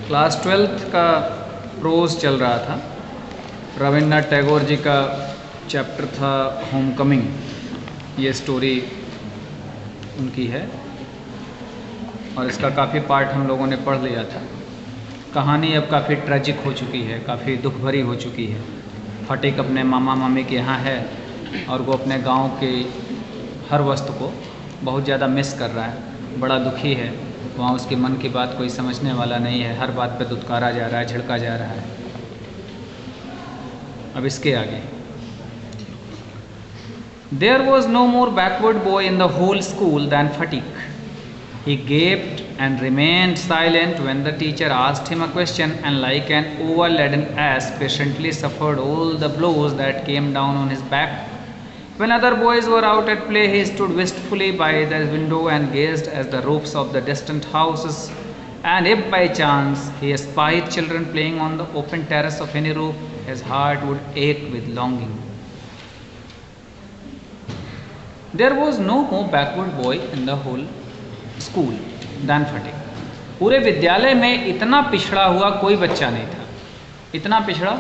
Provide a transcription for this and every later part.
Class 12th का pros चल रहा था। रविन्द्रनाथ टैगोर जी का चैप्टर था होम कमिंग। ये स्टोरी उनकी है और इसका काफ़ी पार्ट हम लोगों ने पढ़ लिया था। कहानी अब काफ़ी ट्रेजिक हो चुकी है, काफ़ी दुख भरी हो चुकी है। फटीक अपने मामा मामी के यहाँ है और वो अपने गांव के हर वस्तु को बहुत ज़्यादा मिस कर रहा है, बड़ा दुखी है। वहाँ उसके मन की बात कोई समझने वाला नहीं है, हर बात पे दुत्कारा जा रहा है, झिड़का जा रहा है। अब इसके आगे There was no more backward boy in the whole school than Fatik. He gaped and remained silent when the teacher asked him a question, and like an overladen ass patiently suffered all the blows that came down on his back. When other boys were out at play, he stood wistfully by the window and gazed at the roofs of the distant houses. And if by chance he espied children playing on the open terrace of any roof, his heart would ache with longing. There was no more backward boy in the whole school than Fatik. पूरे विद्यालय में इतना पिछड़ा हुआ कोई बच्चा नहीं था। इतना पिछड़ा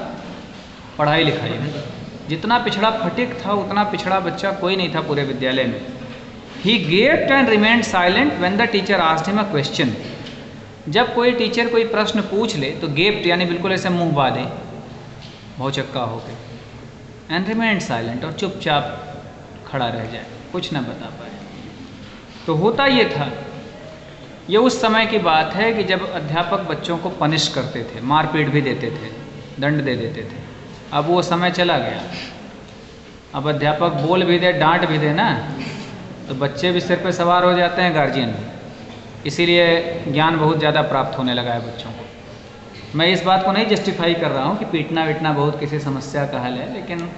पढ़ाई लिखाई में, जितना पिछड़ा फटीक था उतना पिछड़ा बच्चा कोई नहीं था पूरे विद्यालय में। He gaped and remained silent when the teacher asked him a question. जब कोई टीचर कोई प्रश्न पूछ ले तो गेप्ट यानी बिल्कुल ऐसे मुंह बांधे, भौचक्का हो गए, and remained silent और चुपचाप खड़ा रह जाए, कुछ ना बता पाए। तो होता ये था, ये उस समय की बात है कि जब अध्यापक बच्चों को पनिश करते थे, मारपीट भी देते थे, दंड दे देते थे। अब वो समय चला गया। अब अध्यापक बोल भी दे, डांट भी दे ना, तो बच्चे भी सिर पे सवार हो जाते हैं, गार्जियन भी। इसीलिए ज्ञान बहुत ज़्यादा प्राप्त होने लगा है बच्चों को। मैं इस बात को नहीं जस्टिफाई कर रहा हूँ कि पीटना वीटना बहुत किसी समस्या का हल है, लेकिन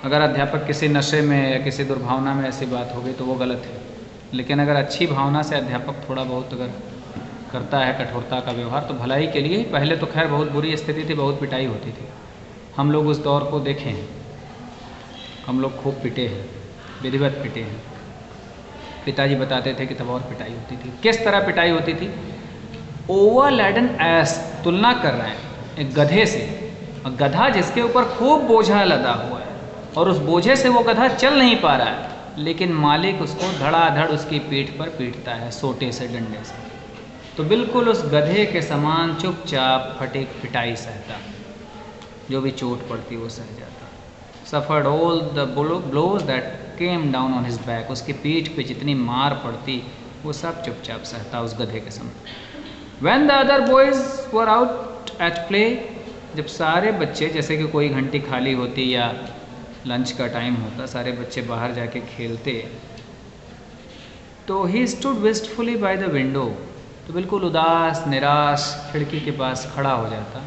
अगर अध्यापक किसी नशे में या किसी दुर्भावना में ऐसी बात हो गई तो वो गलत है। लेकिन अगर अच्छी भावना से अध्यापक थोड़ा बहुत अगर करता है कठोरता का व्यवहार तो भलाई के लिए। पहले तो खैर बहुत बुरी स्थिति थी, बहुत पिटाई होती थी। हम लोग उस दौर को देखे हैं, हम लोग खूब पिटे हैं, विधिवत पिटे हैं। पिताजी बताते थे कि तब और पिटाई होती थी। किस तरह पिटाई होती थी? ओवरलैडन एस, तुलना कर रहे हैं एक गधे से, और गधा जिसके ऊपर खूब बोझा लदा हुआ है और उस बोझे से वो गधा चल नहीं पा रहा है, लेकिन मालिक उसको धड़ाधड़ उसकी पीठ पर पीटता है सोटे से, डंडे से। तो बिल्कुल उस गधे के समान चुपचाप फटीक पिटाई सहता, जो भी चोट पड़ती वो सह जाता। Suffered all the blows that came down on his back, उसकी पीठ पे जितनी मार पड़ती वो सब चुपचाप सहता उस गधे के समान। When the other boys were out at play, जब सारे बच्चे, जैसे कि कोई घंटी खाली होती या लंच का टाइम होता, सारे बच्चे बाहर जाके खेलते, तो ही stood wistfully by the window, तो बिल्कुल उदास निराश खिड़की के पास खड़ा हो जाता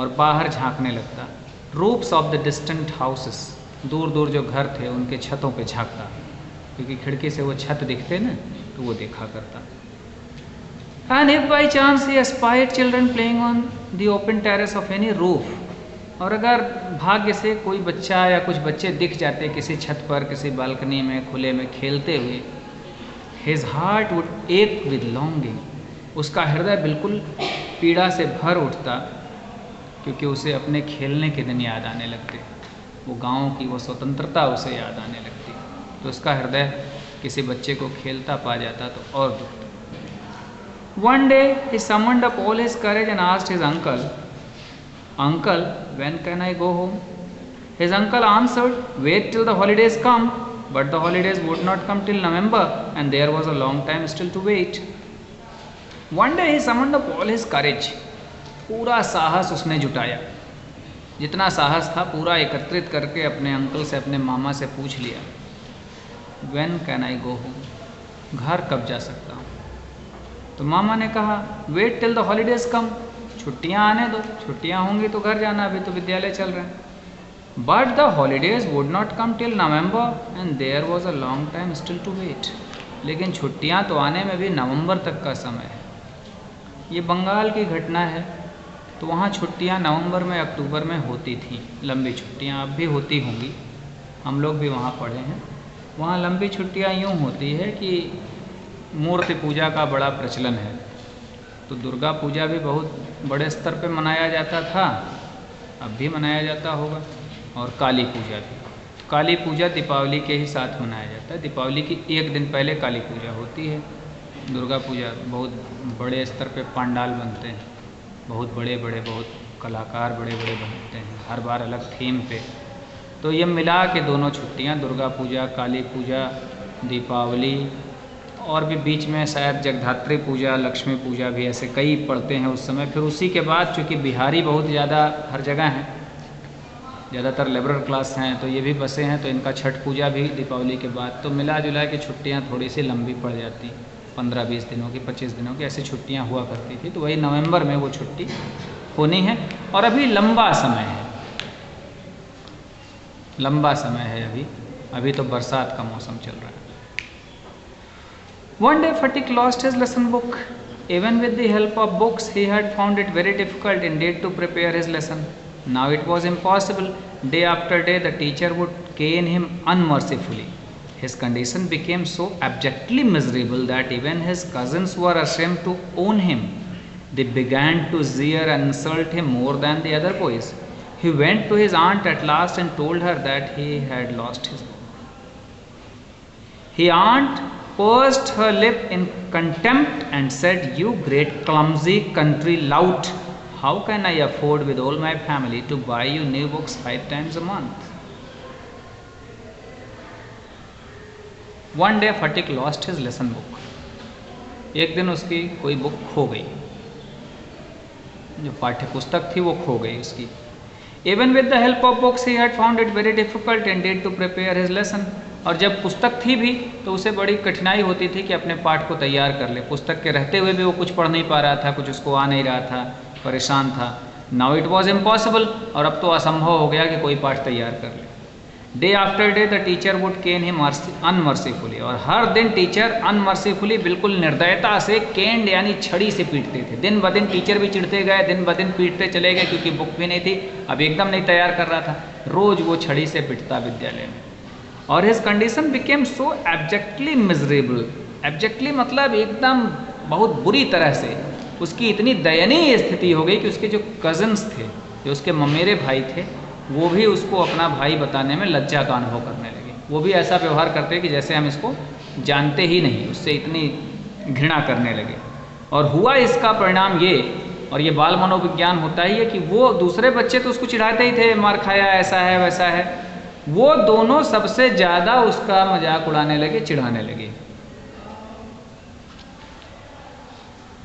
और बाहर झांकने लगता। Roofs of the distant houses, दूर दूर जो घर थे उनके छतों पे झांकता, क्योंकि खिड़की से वो छत दिखते ना, तो वो देखा करता। And if by chance he aspired children playing on the open terrace of any roof, और अगर भाग्य से कोई बच्चा या कुछ बच्चे दिख जाते किसी छत पर, किसी बालकनी में खुले में खेलते हुए, हिज हार्ट वुड एक विद लॉन्गिंग, उसका हृदय बिल्कुल पीड़ा से भर उठता, क्योंकि उसे अपने खेलने के दिन याद आने लगते, वो गाँव की वो स्वतंत्रता उसे याद आने लगती। तो उसका हृदय किसी बच्चे को खेलता पा जाता तो और दुखता। One day he summoned up all his courage and asked his uncle, Uncle, when can I go home? His uncle answered, wait till the holidays come. But the holidays would not come till November, and there was a long time still to wait. One day he summoned up all his courage. पूरा साहस उसने जुटाया, जितना साहस था पूरा एकत्रित करके अपने अंकल से, अपने मामा से पूछ लिया, When can I go home? घर कब जा सकता हूँ? तो मामा ने कहा, wait till the holidays come. छुट्टियाँ आने दो, छुट्टियाँ होंगी तो घर जाना, अभी तो विद्यालय चल रहे हैं। But the holidays would not come till November and there was a long time still to wait, लेकिन छुट्टियाँ तो आने में भी नवंबर तक का समय है। ये बंगाल की घटना है, तो वहाँ छुट्टियाँ नवंबर में अक्टूबर में होती थी, लंबी छुट्टियाँ अब भी होती होंगी, हम लोग भी वहाँ पढ़े हैं। वहाँ लंबी छुट्टियाँ यूँ होती है कि मूर्ति पूजा का बड़ा प्रचलन है, तो दुर्गा पूजा भी बहुत बड़े स्तर पे मनाया जाता था, अब भी मनाया जाता होगा, और काली पूजा भी। काली पूजा दीपावली के ही साथ मनाया जाता है, दीपावली की एक दिन पहले काली पूजा होती है। दुर्गा पूजा बहुत बड़े स्तर पे पंडाल बनते हैं, बहुत बड़े बड़े, बहुत कलाकार बड़े बड़े बनते हैं, हर बार अलग थीम पे। तो ये मिला के दोनों छुट्टियाँ, दुर्गा पूजा, काली पूजा, दीपावली, और भी बीच में शायद जगधात्री पूजा, लक्ष्मी पूजा भी, ऐसे कई पड़ते हैं उस समय। फिर उसी के बाद चूँकि बिहारी बहुत ज़्यादा हर जगह हैं, ज़्यादातर लेबरल क्लास हैं, तो ये भी बसे हैं, तो इनका छठ पूजा भी दीपावली के बाद। तो मिला जुला के छुट्टियाँ थोड़ी सी लंबी पड़ जाती, 15-20 दिनों की, 25 दिनों की, ऐसी छुट्टियाँ हुआ करती थी। तो वही नवंबर में वो छुट्टी होनी है, और अभी लंबा समय है, लंबा समय है अभी तो बरसात का मौसम चल रहा है। One day Fatik lost his lesson book. Even with the help of books, he had found it very difficult indeed to prepare his lesson. Now it was impossible. Day after day the teacher would cane him unmercifully. His condition became so abjectly miserable that even his cousins were ashamed to own him. They began to jeer and insult him more than the other boys. He went to his aunt at last and told her that he had lost his book. His aunt pursed her lip in contempt and said, "You great clumsy country lout, how can I afford with all my family to buy you new books 5 times a month?" One day Fatik lost his lesson book. एक दिन उसकी कोई book खो गई, जो पाठ्य पुस्तक थी वो खो गई उसकी। Even with the help of books he had found it very difficult indeed to prepare his lesson. और जब पुस्तक थी भी तो उसे बड़ी कठिनाई होती थी कि अपने पाठ को तैयार कर ले। पुस्तक के रहते हुए भी वो कुछ पढ़ नहीं पा रहा था, कुछ उसको आ नहीं रहा था, परेशान था। नाउ इट वॉज इम्पॉसिबल, और अब तो असंभव हो गया कि कोई पाठ तैयार कर ले। Day after day the teacher would cane him unmercifully, और हर दिन टीचर अनमर्सीफुली, बिल्कुल निर्दयता से, केंड यानी छड़ी से पीटते थे। दिन ब दिन टीचर भी चिढ़ते गए, दिन ब दिन पीटते चले गए, क्योंकि बुक भी नहीं थी, अब एकदम नहीं तैयार कर रहा था, रोज़ वो छड़ी से पिटता विद्यालय में। और his condition became so abjectly miserable, abjectly मतलब एकदम बहुत बुरी तरह से, उसकी इतनी दयनीय स्थिति हो गई कि उसके जो कज़न्स थे, जो उसके ममेरे भाई थे, वो भी उसको अपना भाई बताने में लज्जा का अनुभव करने लगे। वो भी ऐसा व्यवहार करते कि जैसे हम इसको जानते ही नहीं, उससे इतनी घृणा करने लगे। और हुआ इसका परिणाम ये, और ये बाल मनोविज्ञान होता ही है, कि वो दूसरे बच्चे तो उसको चिढ़ाते ही थे, मार खाया, ऐसा है वैसा है, वो दोनों सबसे ज़्यादा उसका मजाक उड़ाने लगे, चिढ़ाने लगे।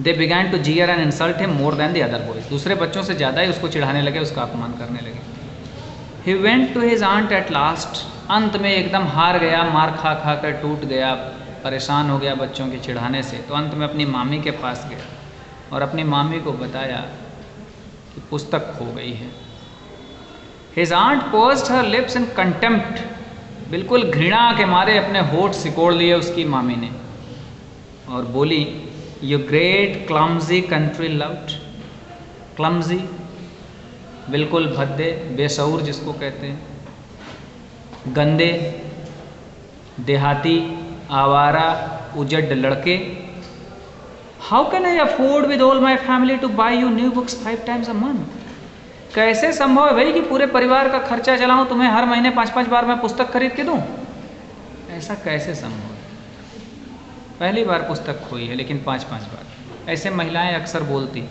They began to jeer and insult him more than the other boys, दूसरे बच्चों से ज़्यादा ही उसको चिढ़ाने लगे, उसका अपमान करने लगे। He went to his aunt at last, अंत में एकदम हार गया, मार खा खा कर टूट गया, परेशान हो गया बच्चों के चिढ़ाने से, तो अंत में अपनी मामी के पास गया और अपनी मामी को बताया कि पुस्तक खो गई है। His aunt pursed her lips in contempt, बिल्कुल घृणा के मारे अपने होठ सिकोड़ लिए उसकी मामी ने, और बोली, "You great clumsy country lout." Clumsy बिल्कुल भद्दे, बेशऊर जिसको कहते हैं, गंदे, देहाती, आवारा, उजड़ लड़के। How can I afford with all my family to buy you new books 5 times a month? कैसे संभव है भाई कि पूरे परिवार का खर्चा चलाऊं, तुम्हें हर महीने 5-5 बार मैं पुस्तक खरीद के दूं? ऐसा कैसे संभव है? पहली बार पुस्तक खोई है, लेकिन 5-5 बार। ऐसे महिलाएं अक्सर बोलती,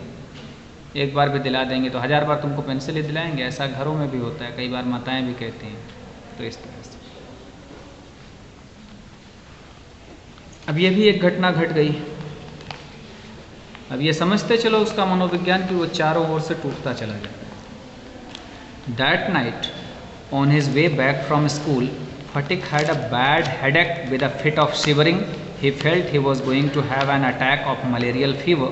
एक बार भी दिला देंगे तो 1000 बार तुमको पेंसिल ही दिलाएंगे। ऐसा घरों में भी होता है, कई बार माताएं भी कहती हैं। तो इस तरह से अब ये भी एक घटना घट गई। अब ये समझते चलो उसका मनोविज्ञान कि वो चारों ओर से टूटता चला जाता है। That night, on his way back from school, Fatik had a bad headache with a fit of shivering. He felt he was going to have an attack of malarial fever.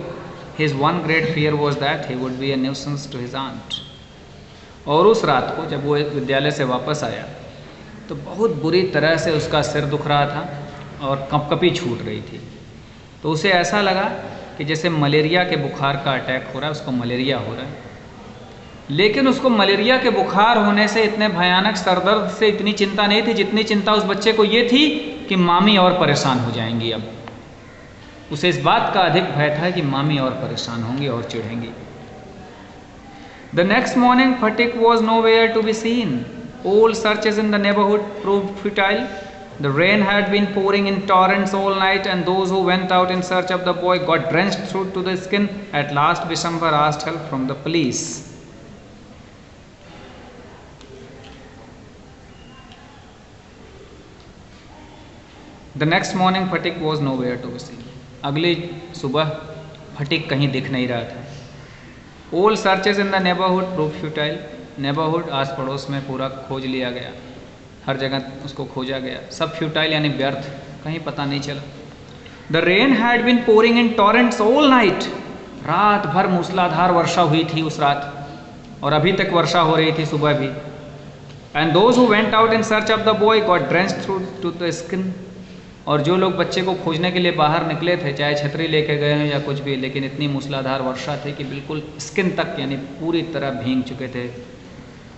His one great fear was that he would be a nuisance to his aunt. और उस रात को जब वो विद्यालय से वापस आया तो बहुत बुरी तरह से उसका सिर दुख रहा था और कंपकपी छूट रही थी। तो उसे ऐसा लगा कि जैसे मलेरिया के बुखार का अटैक हो रहा है, उसको मलेरिया हो रहा है। लेकिन उसको मलेरिया के बुखार होने से, इतने भयानक सरदर्द से इतनी चिंता नहीं थी जितनी चिंता उस बच्चे को ये थी कि मामी और परेशान हो जाएंगी अब। उसे इस बात का अधिक भय था कि मामी और परेशान होंगी और चिढ़ेंगी। The next morning Phatik was nowhere to be seen. All searches in the neighborhood proved futile. The rain had been pouring in torrents all night, and those who went out in search of the boy got drenched through to the skin. At last, Bishambar asked help from the police. The next morning, Phatik was nowhere to be seen. अगली सुबह फटिक कहीं दिख नहीं रहा था। All searches in the neighborhood proved futile. Neighbourhood आस पड़ोस में पूरा खोज लिया गया, हर जगह उसको खोजा गया, सब फ्यूटाइल यानी व्यर्थ, कहीं पता नहीं चला। The rain had been pouring in torrents all night. रात भर मूसलाधार वर्षा हुई थी उस रात, और अभी तक वर्षा हो रही थी सुबह भी। And those who went out in search of the boy got drenched through to the skin. और जो लोग बच्चे को खोजने के लिए बाहर निकले थे, चाहे छतरी लेके गए हैं या कुछ भी, लेकिन इतनी मूसलाधार वर्षा थी कि बिल्कुल स्किन तक यानी पूरी तरह भीग चुके थे,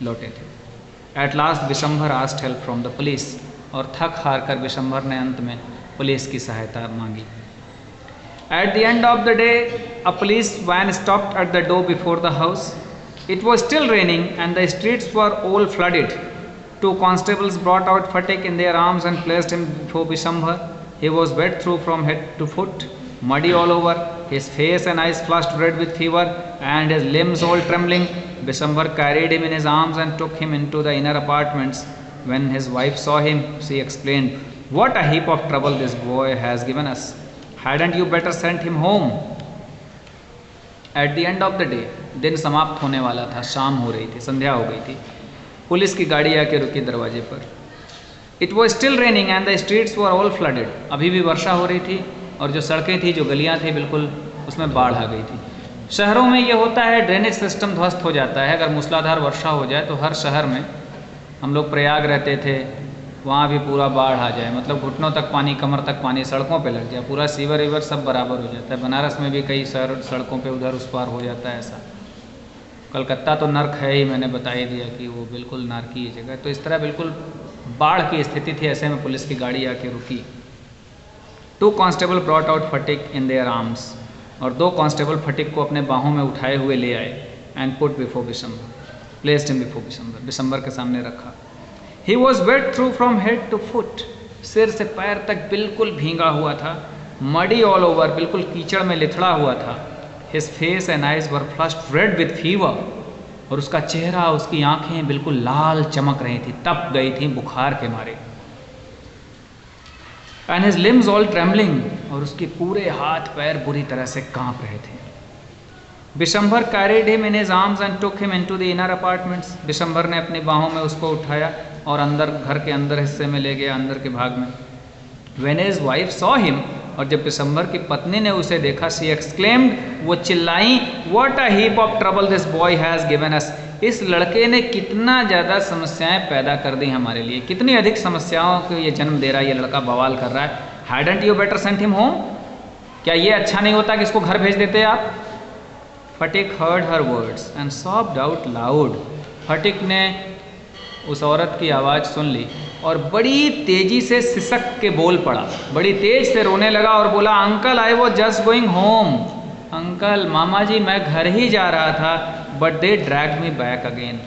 लौटे थे। At last Bishambhar asked help from the police. और थक हार कर बिशंभर ने अंत में पुलिस की सहायता मांगी। At the end of the day a police van stopped at the door before the house. It was still raining and the streets were all flooded. Two constables brought out Phatik in their arms and placed him before Bishambhar. He was wet through from head to foot, muddy all over, his face and eyes flushed red with fever, and his limbs all trembling. Bishambhar carried him in his arms and took him into the inner apartments. When his wife saw him, she exclaimed, "What a heap of trouble this boy has given us! Hadn't you better send him home?" At the end of the day, दिन समाप्त होने वाला था, शाम हो रही थी, संध्या हो गई थी। पुलिस की गाड़ी आके रुकी दरवाजे पर। It was still raining and the streets were all flooded. अभी भी वर्षा हो रही थी और जो सड़कें थी, जो गलियां थी, बिल्कुल उसमें बाढ़ आ गई थी। शहरों में ये होता है, ड्रेनेज सिस्टम ध्वस्त हो जाता है। अगर मूसलाधार वर्षा हो जाए तो हर शहर में, हम लोग प्रयाग रहते थे, वहाँ भी पूरा बाढ़ आ जाए, मतलब घुटनों तक पानी, कमर तक पानी, सड़कों पे लग जाए, पूरा सीवर वीवर सब बराबर हो जाता है। बनारस में भी कई शहर सड़कों पे उधर उस पार हो जाता है ऐसा। कलकत्ता तो नर्क है ही, मैंने बता ही दिया कि वो बिल्कुल नारकी जगह। तो इस तरह बिल्कुल बाढ़ की स्थिति थी। ऐसे में पुलिस की गाड़ी आके रुकी। Two constable brought out Phatik in their arms. और दो कांस्टेबल फटिक को अपने बाहों में उठाए हुए ले आए। And put before Bishambar, placed him before Bishambar, Bishambar के सामने रखा। He was wet through from head to foot. सिर से पैर तक बिल्कुल भींगा हुआ था। मडी ऑल ओवर, बिल्कुल कीचड़ में लिथड़ा हुआ था। His face and eyes were flushed red with fever। और उसका चेहरा, उसकी आंखें बिल्कुल लाल चमक रही थी, तप गई थी बुखार के मारे। And his limbs all trembling। और उसके पूरे हाथ पैर बुरी तरह से कांप रहे थे। Bishambhar carried him in his arms and took him into the inner apartments। Bishambhar ने अपनी बाहों में उसको उठाया और अंदर, घर के अंदर हिस्से में ले गया, अंदर के भाग में। When his wife saw him, और जब बिशंभर की पत्नी ने उसे देखा, शी एक्सक्लेम्ड, वो चिल्लाई, what a heap of trouble this boy has given us. इस लड़के ने कितना ज़्यादा समस्याएं पैदा कर दी हमारे लिए, कितनी अधिक समस्याओं को ये जन्म दे रहा है, ये लड़का बवाल कर रहा है। Hadn't you better send him home. क्या ये अच्छा नहीं होता कि इसको घर भेज देते आप। Phatik heard her words and sobbed out loud. Phatik ने उस औरत की आवाज़ सुन ली और बड़ी तेजी से सिसक के बोल पड़ा, बड़ी तेज से रोने लगा और बोला, uncle I was just going home. Uncle, मामा जी, मैं घर ही जा रहा था, but they dragged me back again.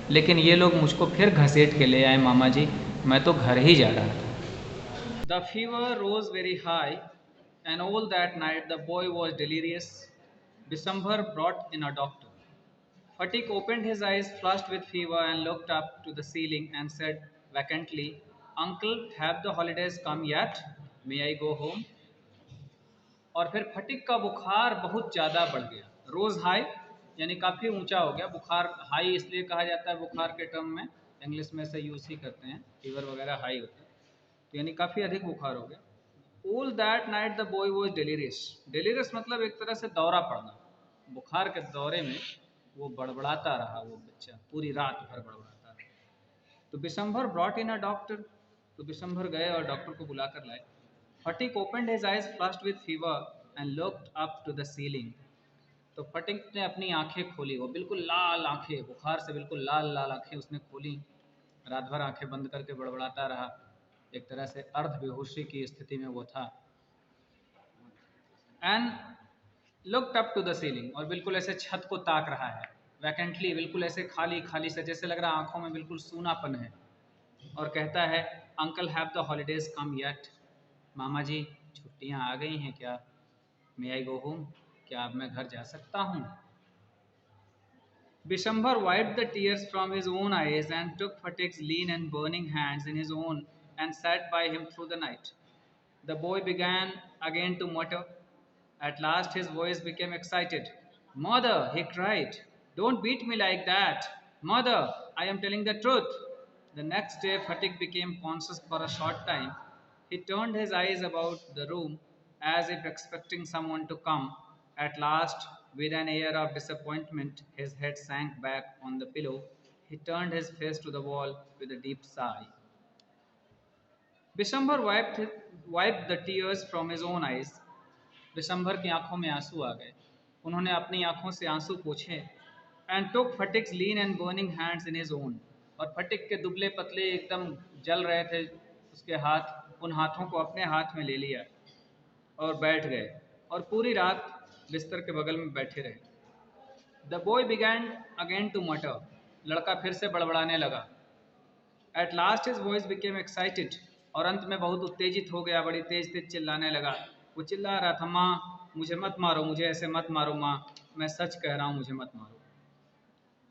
लेकिन ये लोग मुझको फिर घसीट के ले आए मामा जी, मैं तो घर ही जा रहा था। The fever rose very high and all that night the boy was delirious. Bishambhar brought in a doctor. Phatik opened his eyes, flushed with fever, and looked up to the ceiling and said vacantly, "Uncle, have the holidays come yet? May I go home?" और फिर फटिक का बुखार बहुत ज़्यादा बढ़ गया। रोज़ high यानी काफ़ी ऊंचा हो गया। बुखार हाई इसलिए कहा जाता है बुखार के टर्म में, इंग्लिश में से यूज़ ही करते हैं, फीवर वगैरह हाई होता है, तो यानी काफ़ी अधिक बुखार हो गया। All that night the boy was delirious. Delirious मतलब एक तरह से दौरा पड़ना। बुखार के दौरे में वो बड़बड़ाता रहा, वो बच्चा पूरी रात भर बड़बड़ाता रहा। तो Bishambhar brought in a doctor. तो बिशंभर गए और डॉक्टर को बुला कर लाए। Phatik opened his eyes flushed with fever and looked up to the ceiling. तो फटिक ने अपनी आंखें खोली, वो बिल्कुल लाल आंखें, बुखार से बिल्कुल लाल लाल आंखें उसने खोली। रात भर आंखें बंद करके बड़बड़ाता रहा, एक तरह से अर्ध बेहोशी की स्थिति में वो था। And looked up to the ceiling, और बिल्कुल ऐसे छत को ताक रहा है, वैकेंटली, बिल्कुल ऐसे खाली खाली से, जैसे लग रहा है आंखों में बिल्कुल सूनापन है, और कहता है uncle have the holidays come yet, मामा जी छुट्टियां आ गई हैं क्या, मे आई गो होम, क्या अब मैं घर जा सकता हूँ। Bishambar wiped the tears from his own eyes and took Phatik's lean and burning hands in his own and sat by him through the night. The boy began again to mutter. At last his voice became excited. Mother, he cried, don't beat me like that. Mother, I am telling the truth. The next day, Phatik became conscious for a short time. He turned his eyes about the room as if expecting someone to come. At last, with an air of disappointment, his head sank back on the pillow. He turned his face to the wall with a deep sigh. Bishambar wiped the tears from his own eyes. Vishambhar की आंखों में आंसू आ गए, उन्होंने अपनी आंखों से आंसू पोंछे। And took Phatik's lean and burning hands in his own, और फटिक के दुबले पतले एकदम जल रहे थे उसके हाथ, उन हाथों को अपने हाथ में ले लिया और बैठ गए, और पूरी रात बिस्तर के बगल में बैठे रहे। The boy began again to mutter, लड़का फिर से बड़बड़ाने लगा। At last his voice became excited, और अंत में बहुत उत्तेजित हो गया, बड़ी तेज तेज चिल्लाने लगा। वो चिल्ला रहा था, माँ मुझे मत मारो, मुझे ऐसे मत मारो माँ, मैं सच कह रहा हूँ, मुझे मत मारो।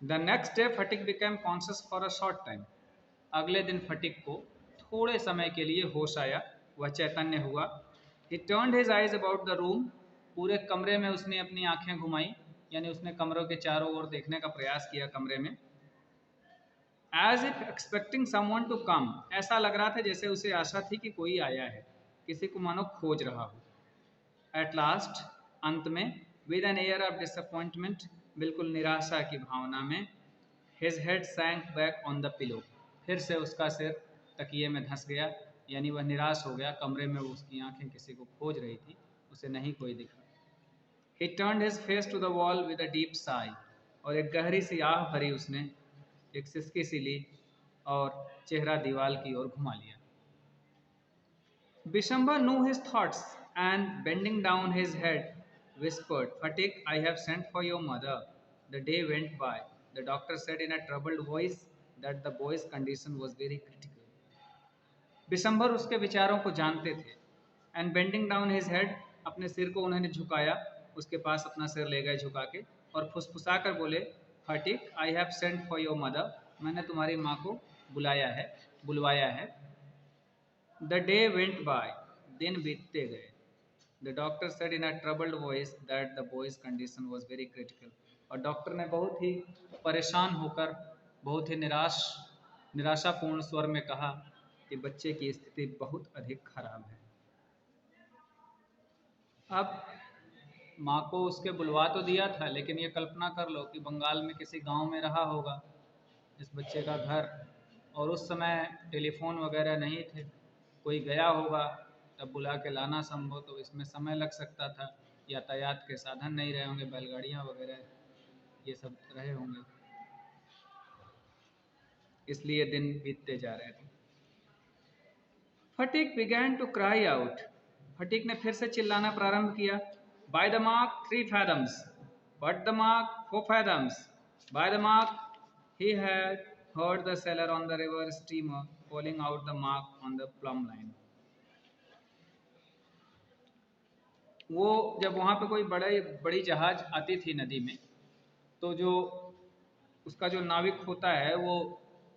The next day Phatik became conscious for a short time, अगले दिन फटिक को थोड़े समय के लिए होश आया, वह चैतन्य हुआ। ही turned his eyes about the room, पूरे कमरे में उसने अपनी आंखें घुमाई, यानी उसने कमरों के चारों ओर देखने का प्रयास किया कमरे में। As if expecting someone to come, ऐसा लग रहा था जैसे उसे आशा थी कि कोई आया है, किसी को मानो खोज रहा हो। एट लास्ट, अंत में, with an air of disappointment, बिल्कुल निराशा की भावना में, his head sank back on the pillow, फिर से उसका सिर तकिए में धंस गया, यानी वह निराश हो गया, कमरे में उसकी आंखें किसी को खोज रही थी, उसे नहीं कोई दिखा। He turned his face to the wall with a deep sigh, और एक गहरी सी आह भरी उसने, एक सिसकी सी ली और चेहरा दीवार की ओर घुमा लिया। Bishambar knew his thoughts and bending down his head whispered, Fatik, I have sent for your mother. The day went by. The doctor said in a troubled voice that the boy's condition was very critical. Bishambar उसके विचारों को जानते थे। And bending down his head, अपने सिर को उन्होंने झुकाया, उसके पास अपना सिर ले गए झुका के, और फुसफुसा कर बोले, Phatik I have sent for your mother, मैंने तुम्हारी माँ को बुलवाया है। द डे वेंट बाय, दिन बीतते गए। The doctor said in a troubled voice that the boys condition was very critical, और डॉक्टर ने बहुत ही परेशान होकर, बहुत ही निराशापूर्ण स्वर में कहा कि बच्चे की स्थिति बहुत अधिक खराब है। अब माँ को उसके बुलवा तो दिया था, लेकिन ये कल्पना कर लो कि बंगाल में किसी गांव में रहा होगा इस बच्चे का घर, और उस समय टेलीफोन वगैरह नहीं थे, कोई गया होगा तब बुला के लाना संभव, तो इसमें समय लग सकता था, यातायात के साधन नहीं रहे होंगे, बैलगाड़ियाँ वगैरह ये सब रहे होंगे, इसलिए दिन बीतते जा रहे थे। फटिक बिगैन टू क्राई आउट, फटिक ने फिर से चिल्लाना प्रारंभ किया। By the mark 3 fathoms, but the mark 4 fathoms, by the mark. He had heard the sailor on the river steamer calling out the mark on the plumb line. वो जब वहाँ पे कोई बड़ी जहाज आती थी नदी में, तो जो उसका जो नाविक होता है वो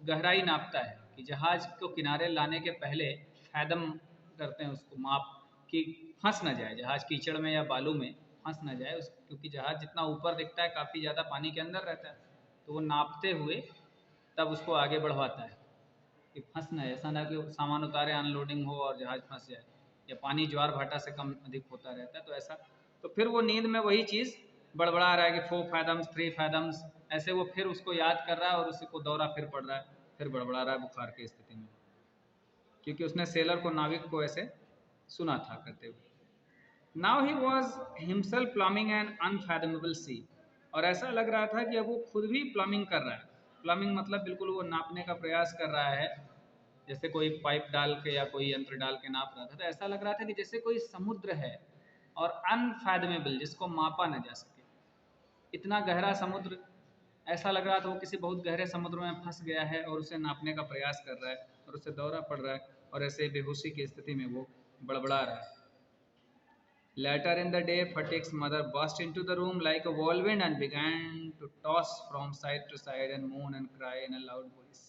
गहराई नापता है कि जहाज को किनारे लाने के पहले फैदम करते हैं उसको माप, कि फंस ना जाए जहाज, कीचड़ में या बालू में फंस ना जाए क्योंकि जहाज जितना ऊपर दिखता है काफ़ी ज़्यादा पानी के अंदर रहता है, तो वो नापते हुए तब उसको आगे बढ़वाता है कि फंस ना, ऐसा ना कि सामान उतारे अनलोडिंग हो और जहाज फंस जाए, या पानी ज्वार भाटा से कम अधिक होता रहता है, तो ऐसा, तो फिर वो नींद में वही चीज़ बड़बड़ा रहा है कि 4 fathoms 3 fathoms, ऐसे वो फिर उसको याद कर रहा है और उसी को दौरा फिर पड़ रहा है, फिर बड़बड़ा रहा है बुखार की स्थिति में, क्योंकि उसने सेलर को, नाविक को ऐसे सुना था करते हुए। Now he was himself plumbing an unfathomable sea, और ऐसा लग रहा था कि अब वो खुद भी प्लम्बिंग कर रहा है। प्लम्बिंग मतलब बिल्कुल वो नापने का प्रयास कर रहा है, जैसे कोई पाइप डाल के या कोई यंत्र डाल के नाप रहा था, तो ऐसा लग रहा था कि जैसे कोई समुद्र है और अनफैदमेबल, जिसको मापा न जा सके। इतना गहरा समुद्र, ऐसा लग रहा था वो किसी बहुत गहरे समुद्र में फंस गया है और उसे नापने का प्रयास कर रहा है और उसे दौरा पड़ रहा है और ऐसे बेहोशी की स्थिति में वो बड़बड़ा रहा है। Later in the day, Fatik's mother burst into the room like a whirlwind and began to toss from side to side and moan and cry in a loud voice.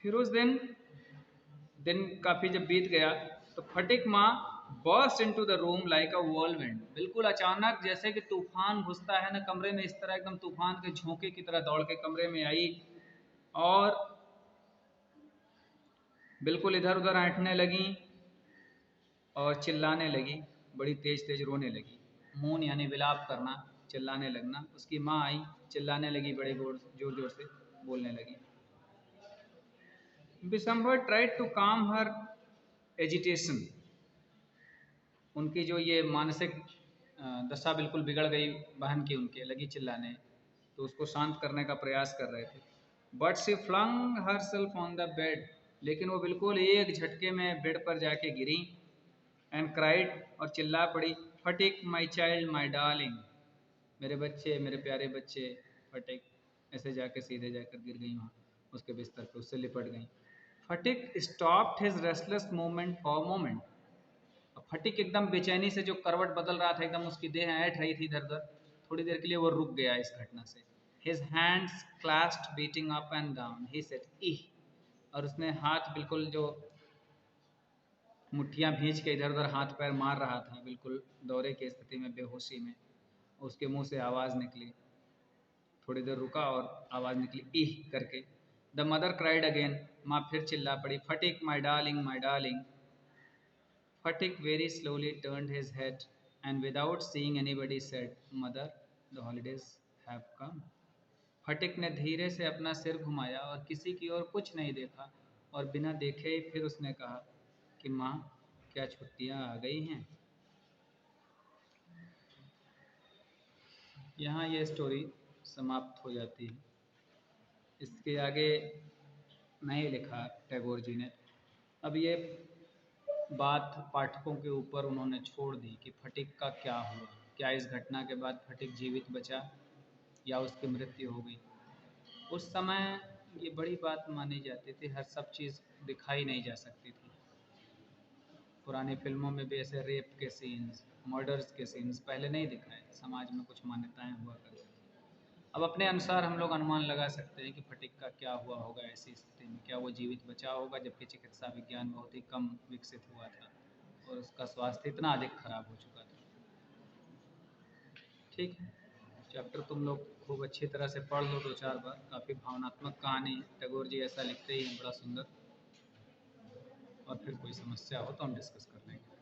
फिर उस दिन काफी जब बीत गया तो फटिक माँ burst into the room like a whirlwind, बिल्कुल अचानक जैसे कि तूफान घुसता है ना कमरे में, इस तरह एकदम तूफान के झोंके की तरह दौड़ के कमरे में आई और बिल्कुल इधर उधर ऐंठने लगी और चिल्लाने लगी, बड़ी तेज तेज रोने लगी। मून यानी विलाप करना, चिल्लाने लगना। उसकी माँ आई, चिल्लाने लगी, बड़े जोर जोर से बोलने लगी। बिशंबर ट्राइड टू काम हर एजिटेशन, उनकी जो ये मानसिक दशा बिल्कुल बिगड़ गई बहन की, उनके लगी चिल्लाने, तो उसको शांत करने का प्रयास कर रहे थे। But she flung herself on the bed, लेकिन वो बिल्कुल एक झटके में बेड पर जाके गिरी एंड क्राइड, और चिल्ला पड़ी, Phatik my child my darling, मेरे बच्चे, मेरे प्यारे बच्चे, फटिक। ऐसे जाके सीधे जाकर गिर गई वहाँ उसके बिस्तर पे, उससे लिपट गई। Phatik stopped his restless movement for moment, Phatik एकदम बेचैनी से जो करवट बदल रहा था, एकदम उसकी देह ऐंठ रही थी इधर उधर, थोड़ी देर के लिए वो रुक गया इस घटना से। His hands clasped beating up and down, he said eh, और उसने हाथ बिल्कुल जो मुट्ठियां भींच के इधर उधर हाथ पैर मार रहा था, बिल्कुल दौरे की स्थिति में, बेहोशी में, उसके मुंह से आवाज़ निकली। थोड़ी देर रुका और आवाज़ निकली इह करके। द मदर क्राइड अगेन, माँ फिर चिल्ला पड़ी, Phatik my darling my darling. Fatik very slowly turned his head and without seeing anybody said, Mother, the holidays have come. फटिक ने धीरे से अपना सिर घुमाया और किसी की ओर कुछ नहीं देखा और बिना देखे ही फिर उसने कहा कि माँ, क्या छुट्टियाँ आ गई हैं। यहाँ ये स्टोरी समाप्त हो जाती है। इसके आगे नहीं लिखा टैगोर जी ने। अब ये बात पाठकों के ऊपर उन्होंने छोड़ दी कि फटिक का क्या हुआ, क्या इस घटना के बाद फटिक जीवित बचा या उसकी मृत्यु हो गई। उस समय ये बड़ी बात मानी जाती थी, हर सब चीज़ दिखाई नहीं जा सकती थी। पुरानी फिल्मों में भी ऐसे रेप के सीन्स, मर्डर्स के सीन्स पहले नहीं दिखाए, समाज में कुछ मान्यताएं हुआ करती थी। अब अपने अनुसार हम लोग अनुमान लगा सकते हैं कि फटिक का क्या हुआ होगा ऐसी स्थिति में, क्या वो जीवित बचा होगा, जबकि चिकित्सा विज्ञान बहुत ही कम विकसित हुआ था और उसका स्वास्थ्य इतना अधिक खराब हो चुका था। ठीक है, चैप्टर तुम लोग खूब अच्छी तरह से पढ़ लो 2-4 बार, काफ़ी भावनात्मक कहानी है, टैगोर जी ऐसा लिखते ही हैं, बड़ा सुंदर। और फिर कोई समस्या हो तो हम डिस्कस कर लेंगे।